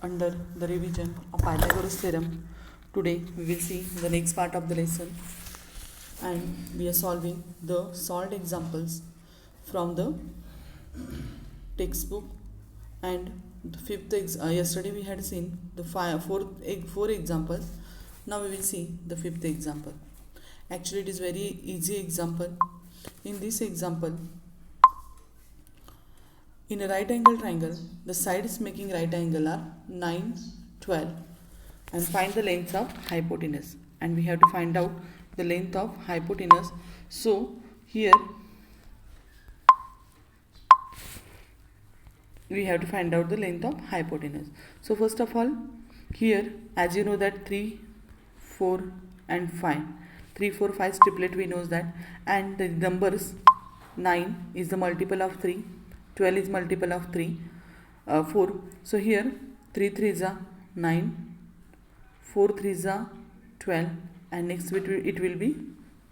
under the revision of Pythagoras theorem. Today we will see the next part of the lesson, and we are solving the solved examples from the textbook. And the yesterday we had seen the four examples. Now we will see the fifth example. Actually, it is very easy example. In this example, in a right angle triangle, the sides making right angle are 9, 12, and find the length of hypotenuse. And we have to find out the length of hypotenuse. So here we have to find out the length of hypotenuse. So first of all, here as you know that 3, 4 and 5, 3, 4, 5 triplet we know that, and the numbers 9 is the multiple of 3, 12 is multiple of 3, 4. So here 3 3 is 9, 4 3 is 12, and next it will be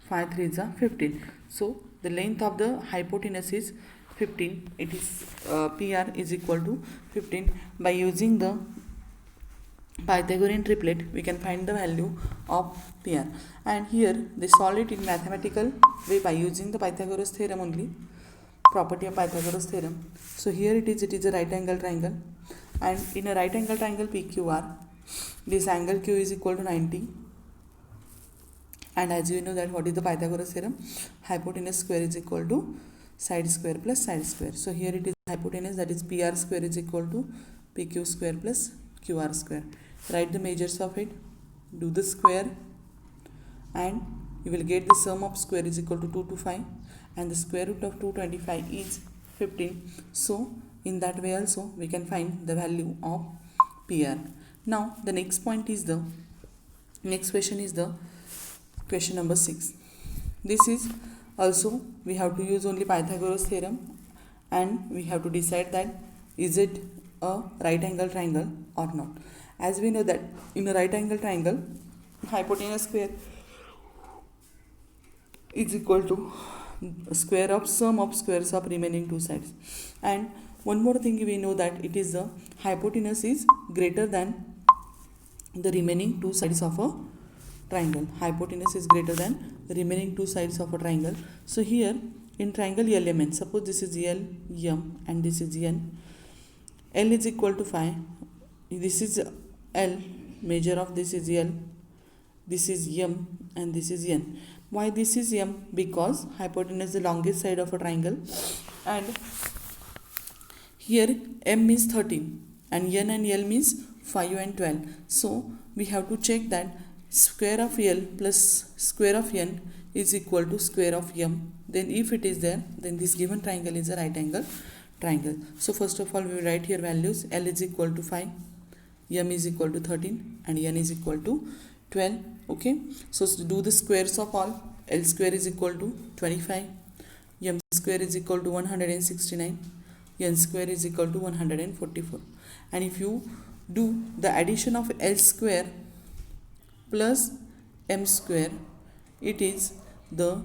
5 3 is 15. So the length of the hypotenuse is 15. It is PR is equal to 15. By using the Pythagorean triplet, we can find the value of PR. And here they solve it in mathematical way by using the Pythagoras theorem only, property of Pythagoras theorem. So here it is a right angle triangle, and in a right angle triangle PQR, this angle Q is equal to 90. And as you know that what is the Pythagoras theorem? Hypotenuse square is equal to side square plus side square. So here it is hypotenuse, that is PR square is equal to PQ square plus QR square. Write the measures of it, do the square, and you will get the sum of square is equal to 225, and the square root of 225 is 15. So in that way also we can find the value of PR. Now the next question is the question number 6. This is also we have to use only Pythagoras theorem, and we have to decide that is it a right angle triangle or not. As we know that in a right angle triangle, hypotenuse square is equal to square of sum of squares of remaining two sides. And one more thing we know that it is the hypotenuse is greater than the remaining two sides of a triangle. Hypotenuse is greater than the remaining two sides of a triangle. So here in triangle LMN, suppose this is L, M, and this is N. L is equal to 5. This is L, measure of this is L, this is M, and this is N. Why this is M? Because hypotenuse is the longest side of a triangle, and here M means 13 and N and L means 5 and 12. So we have to check that square of L plus square of N is equal to square of M. Then if it is there, then this given triangle is a right angle triangle. So first of all we will write here values. L is equal to 5, M is equal to 13, and N is equal to 12. Okay, so do the squares of all. L square is equal to 25, M square is equal to 169, N square is equal to 144. And if you do the addition of L square plus M square, it is the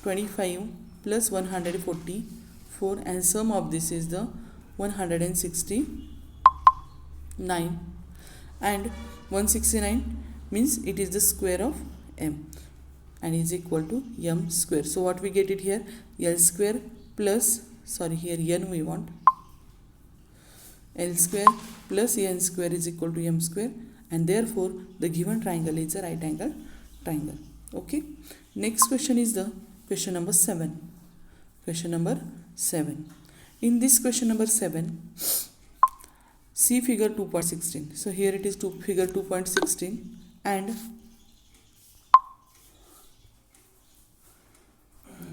25 plus 144, and sum of this is the 169, and 169 means it is the square of M and is equal to M square. So what we get it here, L square plus, here N we want, L square plus N square is equal to M square, and therefore the given triangle is a right angle triangle. Okay, next question is the question number 7. Question number 7. In this question number 7, see figure 2.16. So here it is figure 2.16, and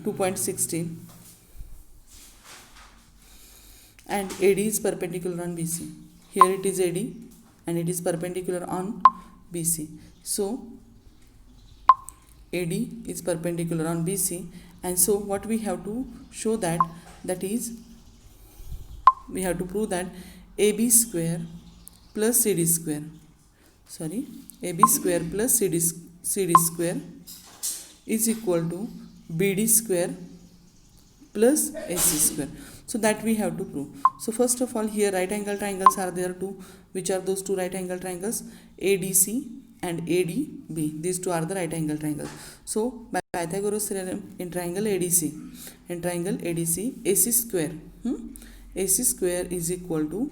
2.16, and AD is perpendicular on BC. Here it is AD and it is perpendicular on BC. So AD is perpendicular on BC, and so what we have to show that is we have to prove that AB square plus CD square, AB square plus CD square is equal to BD square plus AC square. So that we have to prove. So first of all, here right angle triangles are there too. Which are those two right angle triangles? ADC and ADB. These two are the right angle triangles. So by Pythagoras theorem, in triangle ADC, AC square, AC square is equal to,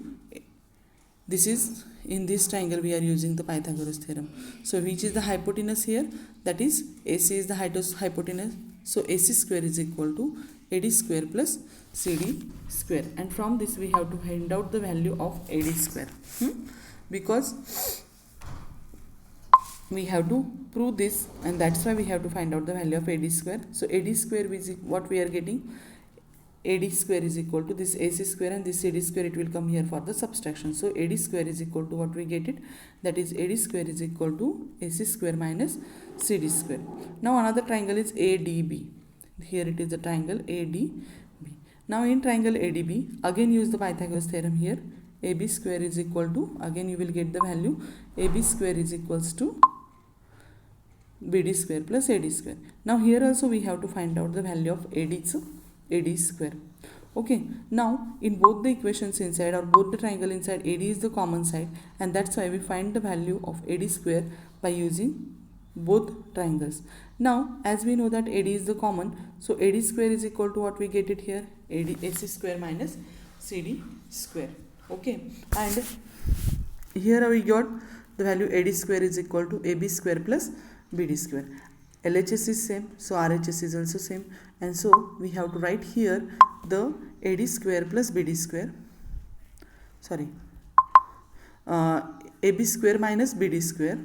this is, in this triangle we are using the Pythagoras theorem. So which is the hypotenuse here? That is, AC is the hypotenuse. So AC square is equal to AD square plus CD square. And from this we have to find out the value of AD square. Because we have to prove this, and that's why we have to find out the value of AD square. So AD square is what we are getting. AD square is equal to this AC square and this CD square, it will come here for the subtraction. So AD square is equal to what we get it, that is AD square is equal to AC square minus CD square. Now another triangle is ADB. Here it is the triangle ADB. Now in triangle ADB, again use the Pythagoras theorem here. AB square is equal to, again you will get the value, AB square is equals to BD square plus AD square. Now here also we have to find out the value of AD square. Okay, now in both the equations inside, or both the triangle inside, AD is the common side, and that's why we find the value of AD square by using both triangles. Now as we know that AD is the common, so AD square is equal to what we get it here, AC square minus CD square. Okay, and here we got the value AD square is equal to AB square plus BD square. LHS is same, so RHS is also same, and so we have to write here the AD square plus BD square, AB square minus BD square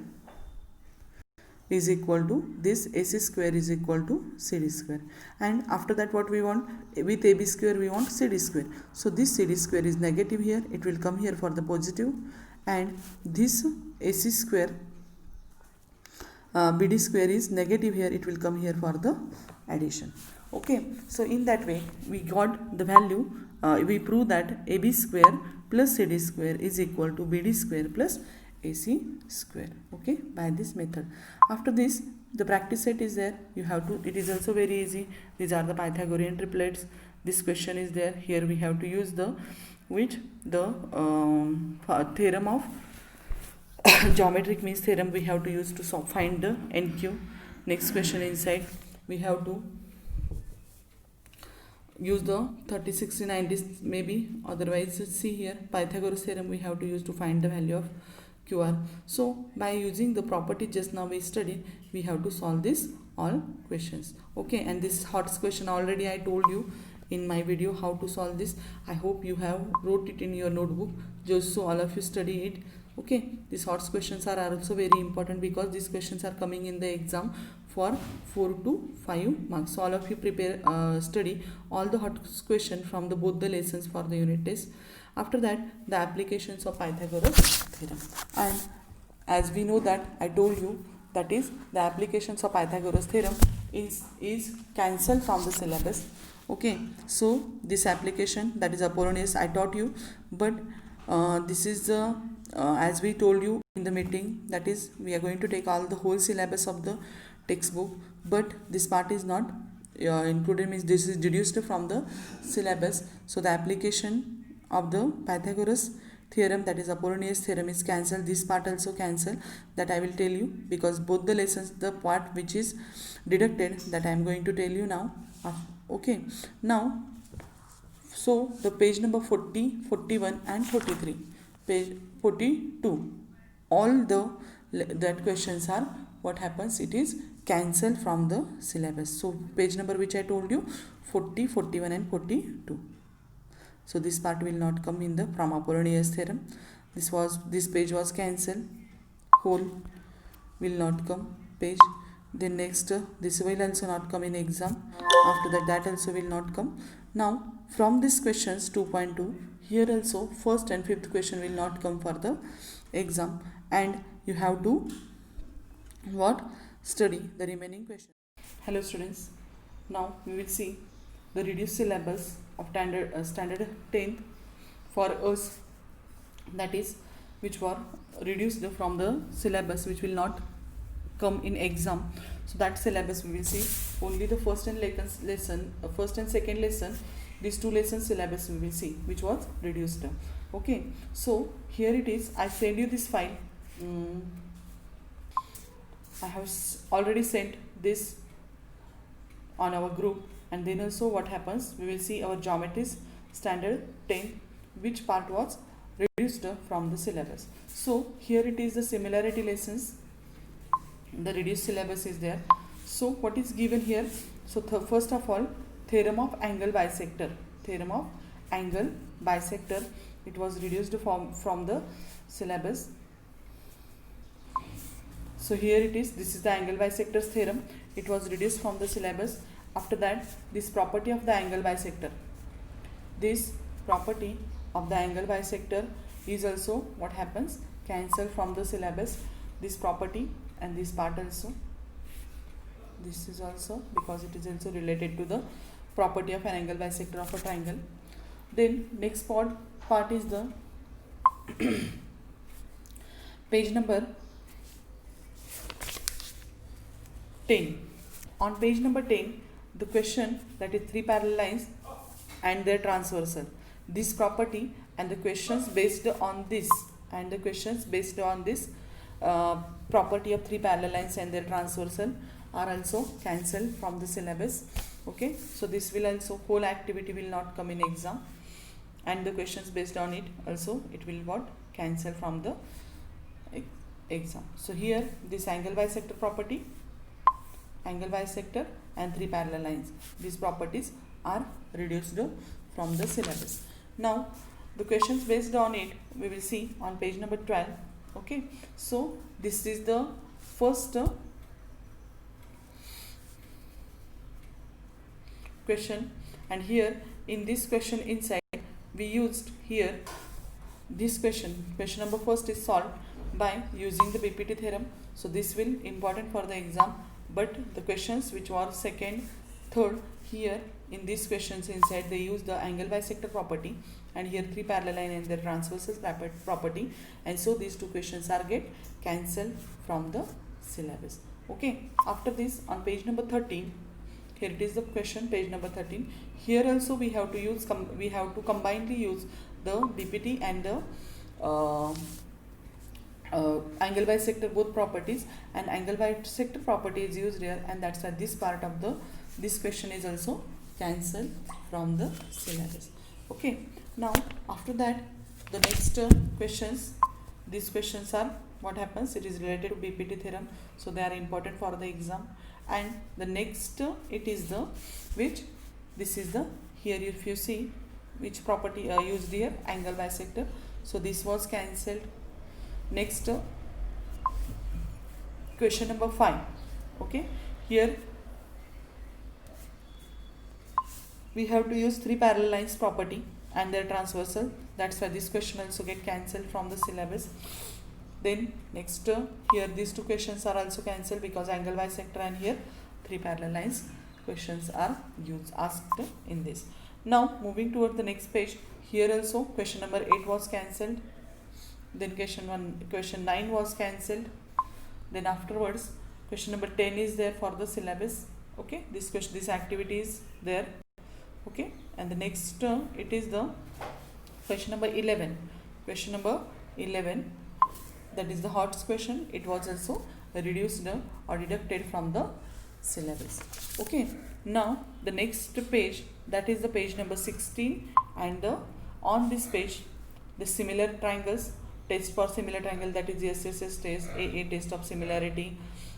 is equal to this AC square is equal to CD square. And after that what we want, with AB square we want CD square. So this CD square is negative here, it will come here for the positive, and this AC square BD square is negative here, it will come here for the addition. Okay, so in that way we got the value, we prove that AB square plus CD square is equal to BD square plus AC square. Okay, by this method. After this, the practice set is there, you have to, it is also very easy. These are the Pythagorean triplets. This question is there. Here we have to use the theorem of geometric means theorem we have to use to find the NQ. Next question inside, we have to use the 30, 60, 90 maybe, otherwise see here Pythagoras theorem we have to use to find the value of QR. So by using the property just now we studied, we have to solve this all questions. Okay, and this HOTS question already I told you in my video how to solve this. I hope you have wrote it in your notebook just so all of you study it. Okay, these HOTS questions are also very important because these questions are coming in the exam for 4 to 5 marks. So all of you prepare, study all the HOTS question from the both the lessons for the unit test. After that, the applications of Pythagoras theorem. And as we know that I told you, that is the applications of Pythagoras theorem is cancelled from the syllabus. Okay, so this application, that is Apollonius, I taught you, but this is the as we told you in the meeting, that is we are going to take all the whole syllabus of the textbook, but this part is not included, means this is deduced from the syllabus. So the application of the Pythagoras theorem, that is Apollonius theorem, is cancelled. This part also cancelled, that I will tell you, because both the lessons, the part which is deducted, that I am going to tell you now. Okay, now so the page number 40, 41 and 43, page 42, all that questions are, what happens, it is cancelled from the syllabus. So page number which I told you, 40, 41 and 42. So this part will not come in the from Apollonius theorem. This page was cancelled, whole will not come page. Then next this will also not come in exam. After that also will not come. Now from these questions 2.2, here also first and fifth question will not come for the exam, and you have to study the remaining questions. Hello students, now we will see the reduced syllabus of standard 10th for us, that is which were reduced from the syllabus which will not come in exam. So that syllabus we will see only the first and second lesson these 2 lessons syllabus we will see which was reduced. Okay, so here it is. I send you this file. I have already sent this on our group, and then also what happens, we will see our geometries standard 10 which part was reduced from the syllabus. So here it is the similarity lessons, the reduced syllabus is there. So what is given here? So first of all, theorem of angle bisector, theorem of angle bisector, it was reduced from the syllabus. So here it is, this is the angle bisector's theorem, it was reduced from the syllabus. After that, this property of the angle bisector, this property of the angle bisector is also what happens, cancel from the syllabus, this property and this part also, this is also, because it is also related to the property of an angle bisector of a triangle. Then next part is the page number 10. On page number 10, the question, that is 3 parallel lines and their transversal, this property and the questions based on this, and the questions based on this property of 3 parallel lines and their transversal are also cancelled from the syllabus. Okay, so this will also, whole activity will not come in exam, and the questions based on it also, it will what, cancel from the exam. So here this angle bisector property, angle bisector and 3 parallel lines, these properties are reduced from the syllabus. Now the questions based on it we will see on page number 12. Okay, so this is the first question, and here in this question inside we used here this question number first is solved by using the BPT theorem. So this will important for the exam, but the questions which were second, third, here in these questions inside they use the angle bisector property, and here 3 parallel line and their transversal property, and so these 2 questions are get cancelled from the syllabus. Okay, after this on page number 13, here it is the question, page number 13. Here also we have to use combinedly use the BPT and the angle bisector both properties, and angle bisector property is used here, and that's why this part of this question is also cancelled from the syllabus. Okay, now after that the next questions, these questions are what happens, it is related to BPT theorem, so they are important for the exam. And the next it is the which, this is the, here if you see which property used here, angle bisector, so this was cancelled. Next question number 5. Okay, here we have to use 3 parallel lines property and their transversal, that's why this question also get cancelled from the syllabus. Then next here these 2 questions are also cancelled because angle bisector and here 3 parallel lines questions are asked in this. Now moving toward the next page, here also question number 8 was cancelled, then question 9 was cancelled, then afterwards question number 10 is there for the syllabus. Okay, this activity is there. Okay, and the next it is the question number 11. Question number 11, that is the HOTS question, it was also reduced or deducted from the syllabus. Okay, now the next page, that is the page number 16, and on this page the similar triangles, test for similar triangle, that is the SSS test, AA test of similarity,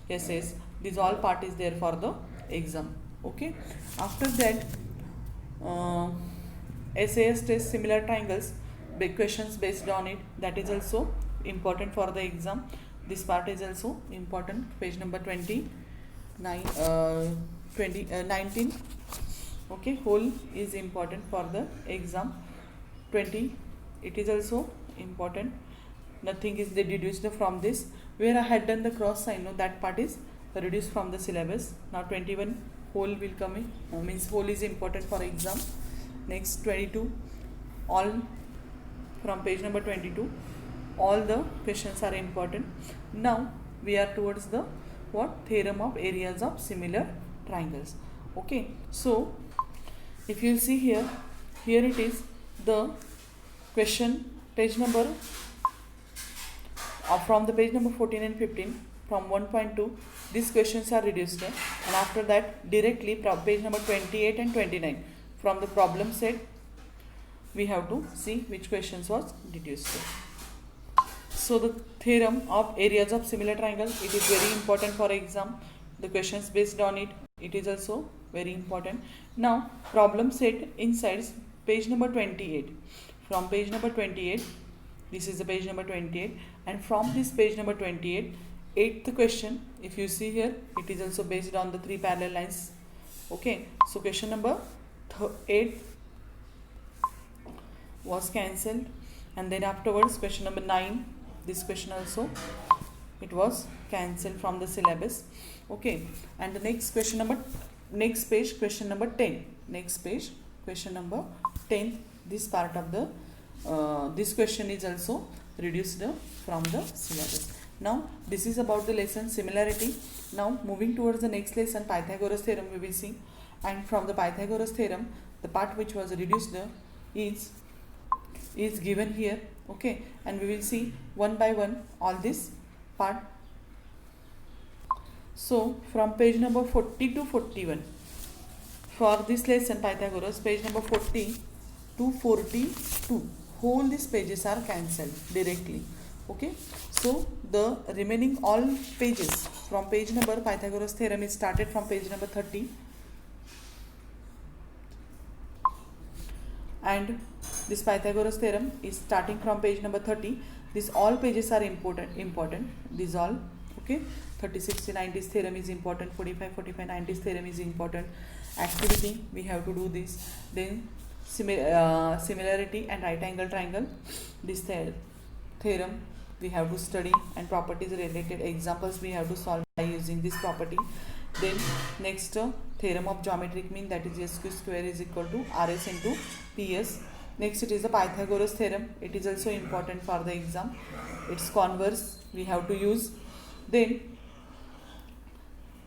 SS, these all part is there for the exam. Okay, after that SAS test similar triangles, big questions based on it, that is also important for the exam. This part is also important, page number 19. Okay, whole is important for the exam. 20, it is also important, nothing is deduced from this, where I had done the cross sign, no, that part is reduced from the syllabus. Now 21, whole will come in, means whole is important for exam. Next 22, all from page number 22, all the questions are important. Now we are towards the what, theorem of areas of similar triangles. Okay, so if you see here here it is the question page number from the page number 14 and 15 from 1.2 these questions are reduced, and after that directly page number 28 and 29 from the problem set we have to see which questions was reduced. So the theorem of areas of similar triangle, it is very important for exam. The questions based on it, it is also very important. Now problem set inside page number 28. From page number 28, this is the page number 28, and from this page number 28, eighth question, if you see here, it is also based on the three parallel lines. Okay, so question number 8 was cancelled, and then afterwards question number 9, this question also it was cancelled from the syllabus. Okay, and the next question number, next page question number 10, next page question number 10, this part of the this question is also reduced from the syllabus. Now this is about the lesson similarity. Now moving towards the next lesson, Pythagoras theorem we will see, and from the Pythagoras theorem the part which was reduced is given here. Okay, and we will see one by one all this part. So from page number 40 to 41 for this lesson Pythagoras, page number 40 to 42, whole these pages are cancelled directly. Okay, so the remaining all pages from page number Pythagoras theorem is started from page number 30, and this Pythagoras theorem is starting from page number 30. These all pages are important, these all. Okay, 30, 60, 90s theorem is important, 45, 90s theorem is important. Activity we have to do this. Then similarity and right angle triangle, this theorem we have to study, and properties related examples we have to solve by using this property. Then next theorem of geometric mean, that is s square is equal to rs into ps. Next it is the Pythagoras theorem, it is also important for the exam, its converse we have to use. Then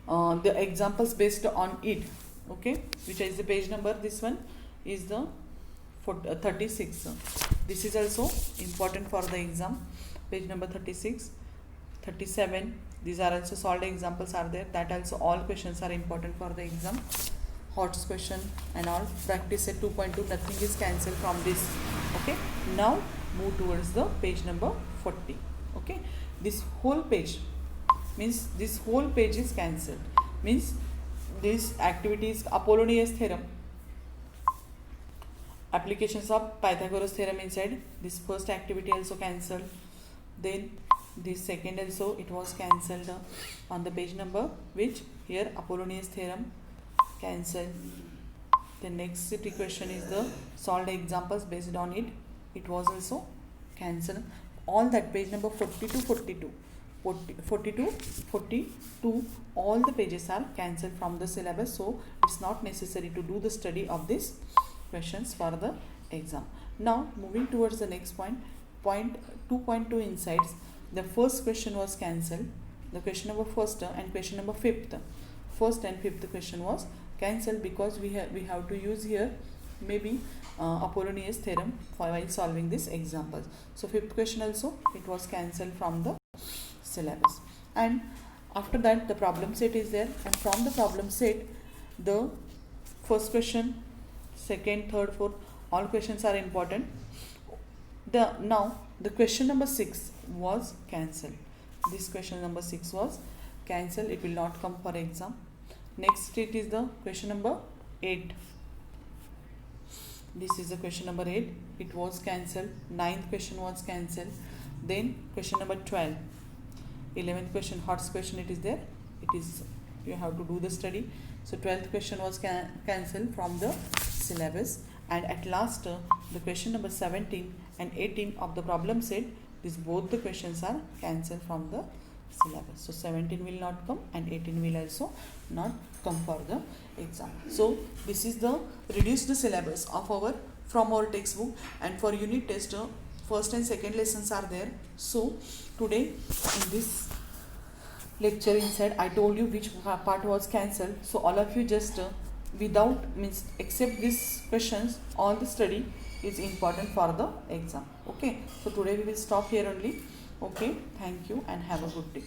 the examples based on it. Okay, which is the page number, this one is the 36. This is also important for the exam, page number 36, 37, these are also solved examples are there, that also all questions are important for the exam. HOTS question and all, practice at 2.2, nothing is cancelled from this. Okay, now move towards the page number 40. Okay, this whole page means this whole page is cancelled, means this activity is Apollonius theorem, applications of Pythagoras theorem inside. This first activity also cancelled, then this second also it was cancelled on the page number which here Apollonius theorem cancelled. The next question is the solved examples based on it, it was also cancelled. All that page number 40 to 42, 42, all the pages are cancelled from the syllabus, so it's not necessary to do the study of these questions for the exam. Now moving towards the next point 2.2 insights. The first question was cancelled, the question number first and question number fifth, first and fifth question was cancelled because we have to use here maybe Apollonius theorem for while solving this examples. So fifth question also it was cancelled from the syllabus. And after that the problem set is there, and from the problem set the first question, second, third, fourth, all questions are important. Now the question number 6 was cancelled. This question number 6 was cancelled, it will not come for exam. Next it is the question number 8. This is the question number 8, it was cancelled. 9th question was cancelled. Then question number 12, 11th question, HOTS question, it is there, it is you have to do the study. So 12th question was cancelled from the syllabus. And at last the question number 17 and 18 of the problem set, these both the questions are cancelled from the syllabus. So 17 will not come and 18 will also not come for the exam. So this is the reduced syllabus of our from our textbook, and for unit test first and second lessons are there. So today in this lecture inside I told you which part was cancelled, so all of you just without means except these questions, all the study is important for the exam. Okay, so today we will stop here only. Okay, thank you and have a good day.